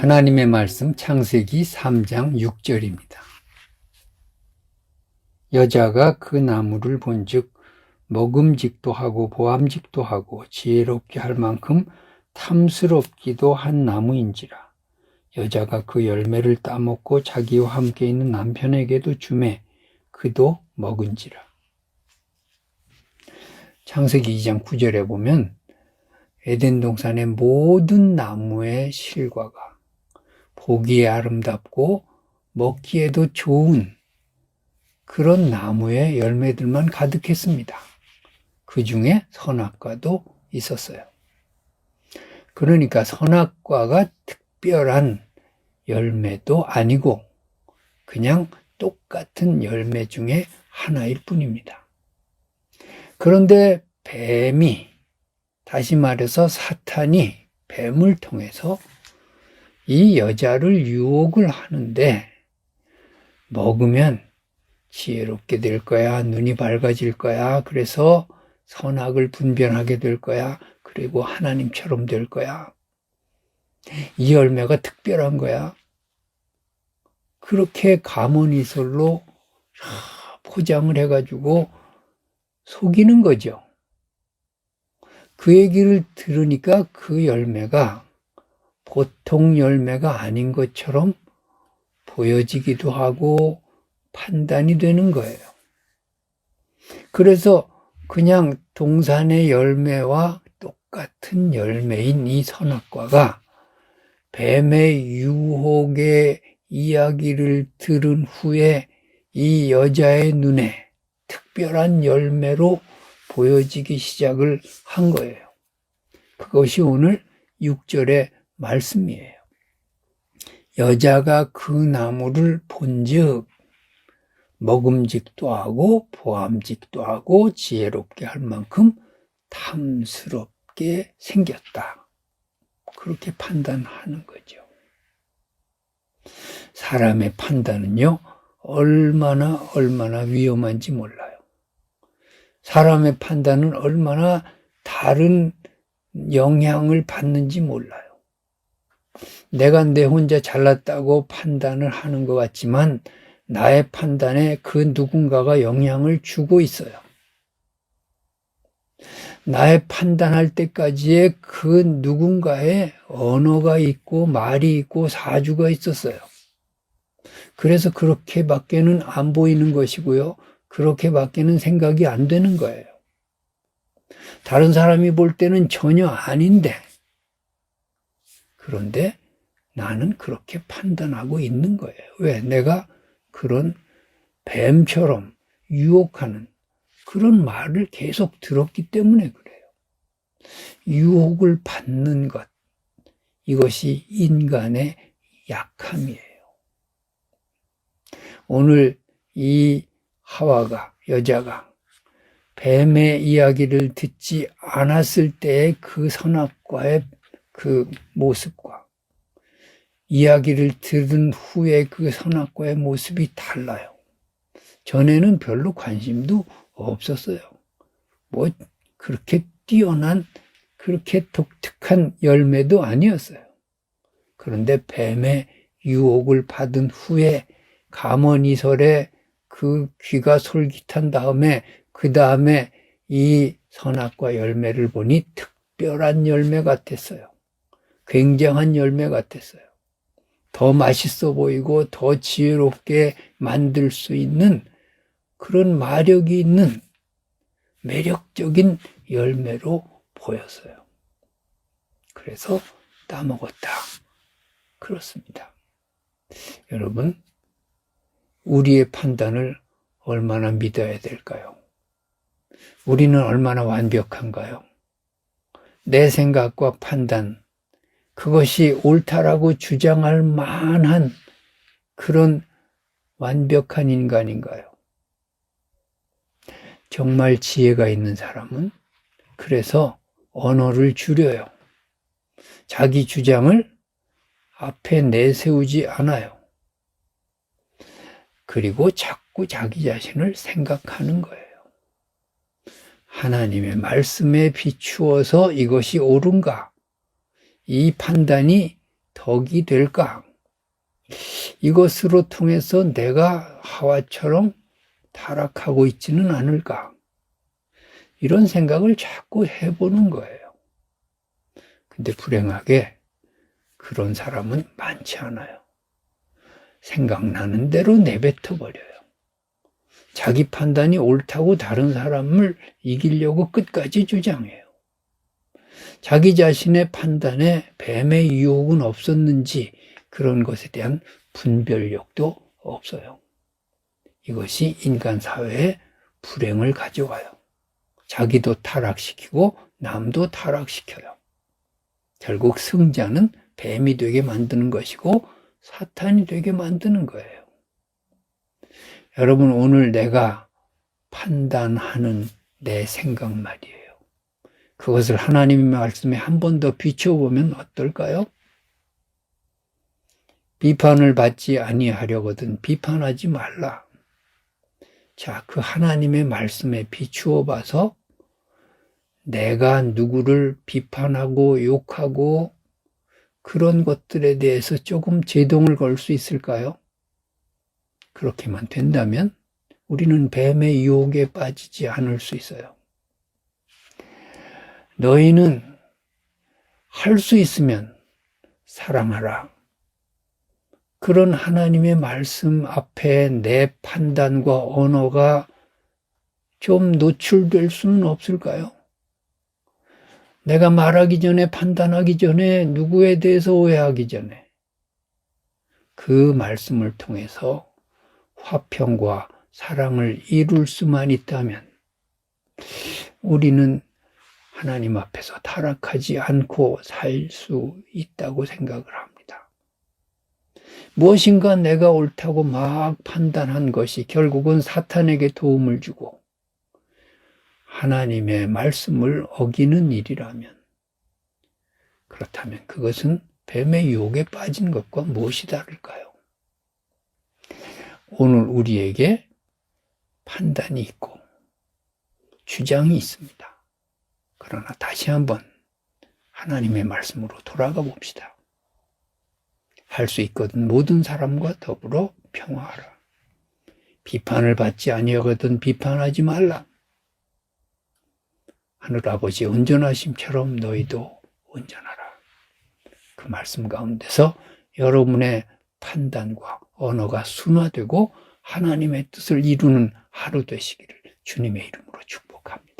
하나님의 말씀 창세기 3장 6절입니다. 여자가 그 나무를 본즉 먹음직도 하고 보암직도 하고 지혜롭게 할 만큼 탐스럽기도 한 나무인지라. 여자가 그 열매를 따먹고 자기와 함께 있는 남편에게도 주매 그도 먹은지라. 창세기 2장 9절에 보면 에덴 동산의 모든 나무의 실과가 보기에 아름답고 먹기에도 좋은 그런 나무의 열매들만 가득했습니다. 그 중에 선악과도 있었어요. 그러니까 선악과가 특별한 열매도 아니고 그냥 똑같은 열매 중에 하나일 뿐입니다. 그런데 뱀이, 다시 말해서 사탄이 뱀을 통해서 이 여자를 유혹을 하는데 먹으면 지혜롭게 될 거야, 눈이 밝아질 거야, 그래서 선악을 분별하게 될 거야, 그리고 하나님처럼 될 거야, 이 열매가 특별한 거야, 그렇게 가문이설로 포장을 해가지고 속이는 거죠. 그 얘기를 들으니까 그 열매가 보통 열매가 아닌 것처럼 보여지기도 하고 판단이 되는 거예요. 그래서 그냥 동산의 열매와 똑같은 열매인 이 선악과가 뱀의 유혹의 이야기를 들은 후에 이 여자의 눈에 특별한 열매로 보여지기 시작을 한 거예요. 그것이 오늘 6절의 말씀이에요. 여자가 그 나무를 본즉 먹음직도 하고 보암직도 하고 지혜롭게 할 만큼 탐스럽게 생겼다. 그렇게 판단하는 거죠. 사람의 판단은요, 얼마나 위험한지 몰라요. 사람의 판단은 얼마나 다른 영향을 받는지 몰라요. 내가 내 혼자 잘났다고 판단을 하는 것 같지만 나의 판단에 그 누군가가 영향을 주고 있어요. 나의 판단할 때까지의 그 누군가의 언어가 있고 말이 있고 사주가 있었어요. 그래서 그렇게밖에는 안 보이는 것이고요. 그렇게밖에는 생각이 안 되는 거예요. 다른 사람이 볼 때는 전혀 아닌데, 그런데 나는 그렇게 판단하고 있는 거예요. 왜? 내가 그런 뱀처럼 유혹하는 그런 말을 계속 들었기 때문에 그래요. 유혹을 받는 것, 이것이 인간의 약함이에요. 오늘 이 하와가, 여자가 뱀의 이야기를 듣지 않았을 때의 그 선악과의 그 모습과 이야기를 들은 후에 그 선악과의 모습이 달라요. 전에는 별로 관심도 없었어요. 뭐 그렇게 뛰어난, 그렇게 독특한 열매도 아니었어요. 그런데 뱀의 유혹을 받은 후에 가문이설에 그 귀가 솔깃한 다음에 그 다음에 이 선악과 열매를 보니 특별한 열매 같았어요. 굉장한 열매 같았어요. 더 맛있어 보이고 더 지혜롭게 만들 수 있는 그런 마력이 있는 매력적인 열매로 보였어요. 그래서 따먹었다. 그렇습니다. 여러분, 우리의 판단을 얼마나 믿어야 될까요? 우리는 얼마나 완벽한가요? 내 생각과 판단, 그것이 옳다라고 주장할 만한 그런 완벽한 인간인가요? 정말 지혜가 있는 사람은 그래서 언어를 줄여요. 자기 주장을 앞에 내세우지 않아요. 그리고 자꾸 자기 자신을 생각하는 거예요. 하나님의 말씀에 비추어서 이것이 옳은가? 이 판단이 더 덕이 될까? 이것으로 통해서 내가 하와처럼 타락하고 있지는 않을까? 이런 생각을 자꾸 해보는 거예요. 근데 불행하게 그런 사람은 많지 않아요. 생각나는 대로 내뱉어 버려요. 자기 판단이 옳다고 다른 사람을 이기려고 끝까지 주장해요. 자기 자신의 판단에 뱀의 유혹은 없었는지 그런 것에 대한 분별력도 없어요. 이것이 인간 사회에 불행을 가져와요. 자기도 타락시키고 남도 타락시켜요. 결국 승자는 뱀이 되게 만드는 것이고 사탄이 되게 만드는 거예요. 여러분, 오늘 내가 판단하는 내 생각 말이에요. 그것을 하나님의 말씀에 한 번 더 비춰보면 어떨까요? 비판을 받지 아니하려거든 비판하지 말라. 자, 그 하나님의 말씀에 비추어 봐서 내가 누구를 비판하고 욕하고 그런 것들에 대해서 조금 제동을 걸 수 있을까요? 그렇게만 된다면 우리는 뱀의 유혹에 빠지지 않을 수 있어요. 너희는 할 수 있으면 사랑하라. 그런 하나님의 말씀 앞에 내 판단과 언어가 좀 노출될 수는 없을까요? 내가 말하기 전에, 판단하기 전에, 누구에 대해서 오해하기 전에 그 말씀을 통해서 화평과 사랑을 이룰 수만 있다면 우리는 하나님 앞에서 타락하지 않고 살 수 있다고 생각을 합니다. 무엇인가 내가 옳다고 막 판단한 것이 결국은 사탄에게 도움을 주고 하나님의 말씀을 어기는 일이라면, 그렇다면 그것은 뱀의 유혹에 빠진 것과 무엇이 다를까요? 오늘 우리에게 판단이 있고 주장이 있습니다. 그러나 다시 한번 하나님의 말씀으로 돌아가 봅시다. 할 수 있거든 모든 사람과 더불어 평화하라. 비판을 받지 아니하거든 비판하지 말라. 하늘아버지의 온전하심처럼 너희도 온전하라. 그 말씀 가운데서 여러분의 판단과 언어가 순화되고 하나님의 뜻을 이루는 하루 되시기를 주님의 이름으로 축복합니다.